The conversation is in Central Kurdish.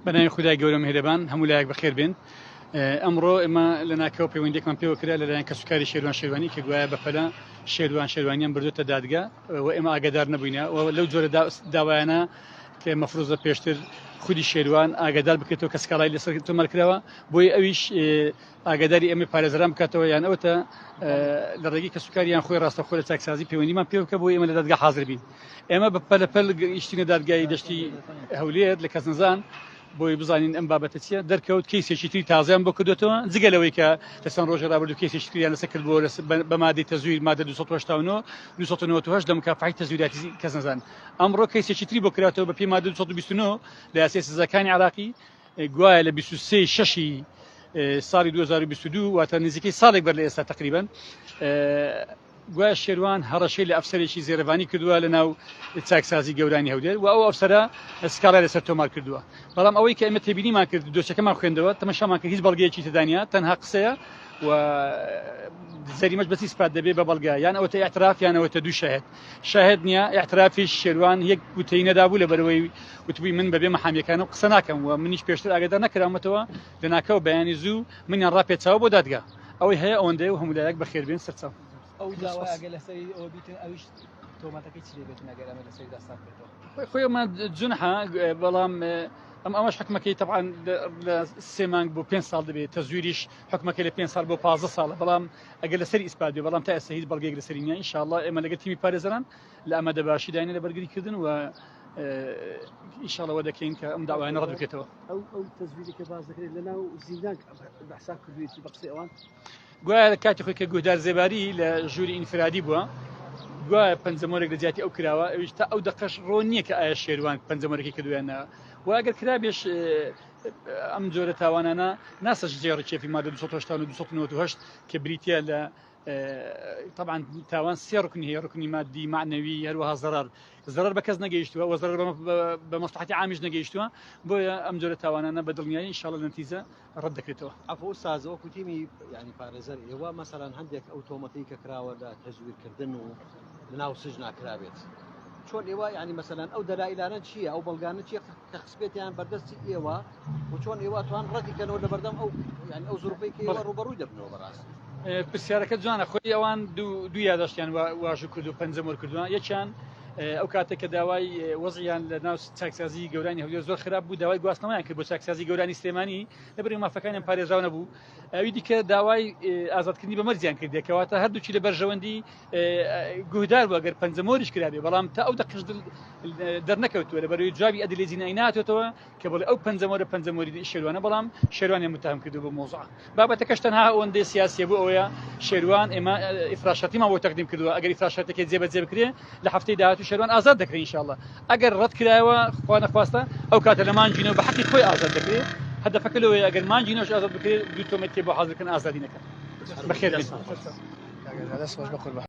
بەناوی خودای گەورە میهرەبان هەموو لایەک بەخێر بێن. ئەمڕۆ ئێمە لە ناکەوە پەیوەندیێکمان پێوە کرا لەلایەن کەسوکاری شێروان شێروانی کە گوایە بەپەلە شێروانیان بردوتە دادگا و ئێمە ئاگادار نەبووینە و لەو جۆرە داوایانە کە مەفروضە پێشتر خودی شێروان ئاگادار بکرێتەوە کە سکاڵای لەسەر تۆمارکراوە بۆی ئەویش ئاگاداری ئەمە پارێزران بکاتەوە یان ئەوتە لە ڕێگەی کەسوکاریان خۆی ڕاستەخۆ لە چاکسازی پەیوەندیمان پێ بکە بۆی ئێمە لە دادگا حاضر بین. ئێمە بەپەلەپەل گەیشتینە دادگای دەشتی هەولێر لە کەسنزان بۆی بزانین ئەم بابەتە چیە دەرکەوت کەیسێکی تری تازیان بۆ کردوێتەوە جگە لەوەی کە لەسەر ڕۆژە ڕابردوو کەیسێکی تریان لەسەر کردبووە بە مادەی تەزویر مادە 289 298 لە مکافحەی تەزویراتی کەسنزان. ئەمڕۆ کەیسێکی تری بۆ کراتەوە بە پێی مادە 229 لە یاسای سزاکانی عراقی گوایە لە 23 شەشی ساڵی 2022 واتە نزیکەی ساڵێک بەر لە ئێستا تقریبا گوایە شێروان هەڕەشەی لە ئەفسەرێکی زێرەڤانی کردووە لە ناو چاکسازی گەورانی هەولێر و ئەو ئەفسەرە سکاڵای لەسەر تۆمار کردووە. بەڵام ئەوەی کە ئێمە تێبینیمان کرد دۆچەکەمان خوێندەوە تەماشامان کرد هیچ بەڵگەیەکی تدانیا تەنها قسەیە و زەریمەش بەچی سپات دەبێت بە بەڵگە یان ئەوەتە ئاعتراف یان ئەوەتە دوو شاهد نییە. ئاعترافیش شێروان یەک گوتەی نەدابوو لە بەرەوەی وتبووی من بەبێ مەحامیەکانە قسە ناکەم و منیش پێشتر ئاگادار نەکرامەتەوە لە ناکەوە بەیانی زوو منیان ڕاپێچاوە بۆ دادگا ئەوەی هەیە ئەوەندەیە و هەموو لایەک بەخێربێن سەرچاو. ئەو داوای ئەگەر لەسەری ئەوە بیتن ئەویش تۆمەتەکەی چی دەبێت ئەگەر ئەمە لەسەری دەستان بێتەوە خۆی ئەمە جونحە بەڵام ئەمەش حکومەکەی طبعا لە 3 مانگ بۆ 5 ساڵ دەبێت تەزویریش حکومەکەی لە 5 ساڵ بۆ 15 ساڵە بەڵام ئەگەر لەسەری ئیسپات بێ بەڵام تا ئێستا هیچ بەڵگەیەک لەسەری نییە. ئینشاءالله ئێمە لەگەڵ تیمی پارێزەران لە ئەمەدە باشی داینە لە بەرگریکردن و ئینشاءالله وە دەکەین کە ئەم داوایانە ڕەت بکرێتەوە. ئەو تەزویری کە باز دەکرێت لەناو زیندان بەحسا کردوێتی بە قسەی ئەوان گوایە کاتی خۆی کە گوهدار زێباری لە ژووری ئینفرادی بووە گوایە پەنجەمۆرێک لە جیاتی ئەو کراوە ئەویش تا ئەو دەقەش ڕۆ نییە کە ئایا شێروان پەنجەمۆرەکەی کردویانەوە و ئەگەر کرابێش ئەم جۆرە تاوانانە ناسەش جێڕی کێفی مادە 298 کە بریتە لە طبعا تاوان 3 ڕکنی هەیە ڕکنی مادی معنەوی هەروەها زەرەر بە کەس نەگەیشتووە و زەرەر بە مەسلحەتی عامیش نەگەیشتووە بۆیە ئەم جۆرە تاوانانە بە دڵنیایی ئینشاءالله نەتیجە ڕەت دەکرێتەوە. عفو سازەوە کوتیمی یعنی پارێزەر ئێوە مەسەلەن هەندێک ئەو تۆمەتەی کە کراوە لە تەزویرکردن و لەناو سژن ناکرابێت چۆن ئێوە یعنی مەسەلەن ئەو دەلایلانە چییە ئەو بەڵگانە چیە کە خسبێتیان بەردەستی ئێوە و چۆن ئێوە توان ڕەتیکەنەوە لە بەردەم ئەو یعنی ئەو زوروپەی کە ئێوە ڕوبەڕووی دەبنەوە بەڕاستی. پرسیارەکە جوانە خۆی ئەوان دوو یادداشتیان واژوو کرد و پەنجەمۆر کردووە. یەکیان ئەو کاتێک کە داوای وەزعیان لە ناو چاکسازی گەورانی هەولێر زۆر خراپ بوو داوای گواستنەوەیان کرد بۆ چاکسازی گەورانی سلێمانی لەبەر مافەکانیان پارێزراو نەبوو. ئەوی دیکە داوای ئازادکردنی بە مەرجیان کردێ کەواتە هەردووچی لە بەرژەوەندی گوهدار بوو ئەگەر پەنجەمۆریش کرابێ بەڵام تا ئەو دەقش دەرنەکەوتووە لەبەرەوەی جوابی ئەدلێ جینایی ناتێتەوە کە بڵێ ئەو پەنجەمۆری شێروانە بەڵام شێروانیان متهم کردو بۆ مۆزوع بابەتەکەش تەنها ئەوەندەی سیاسیە بوو ئەوەیە شێروان ئێمە ئیفراشەتیمان بۆ تەقدیم کردووە ئەگەر ئیفراشەتەکەی جێبەجێ بکرێ لە هەفتەی داهاتوو شێروان ئازاد دەکرێت ئینشاءالله ئەگەر ڕەت کرایەوە خوا نەخواستە ئەو کاتە لە مانجینەوە بە حەقی خۆی ئازاد دەکرێت هەدەفەکە لەوەیە ئەگەر مانجینەوەش ئازاد بکرێت دوو تۆمەتێ بۆ حاضرکردن ئازادی نەکات. بەخێر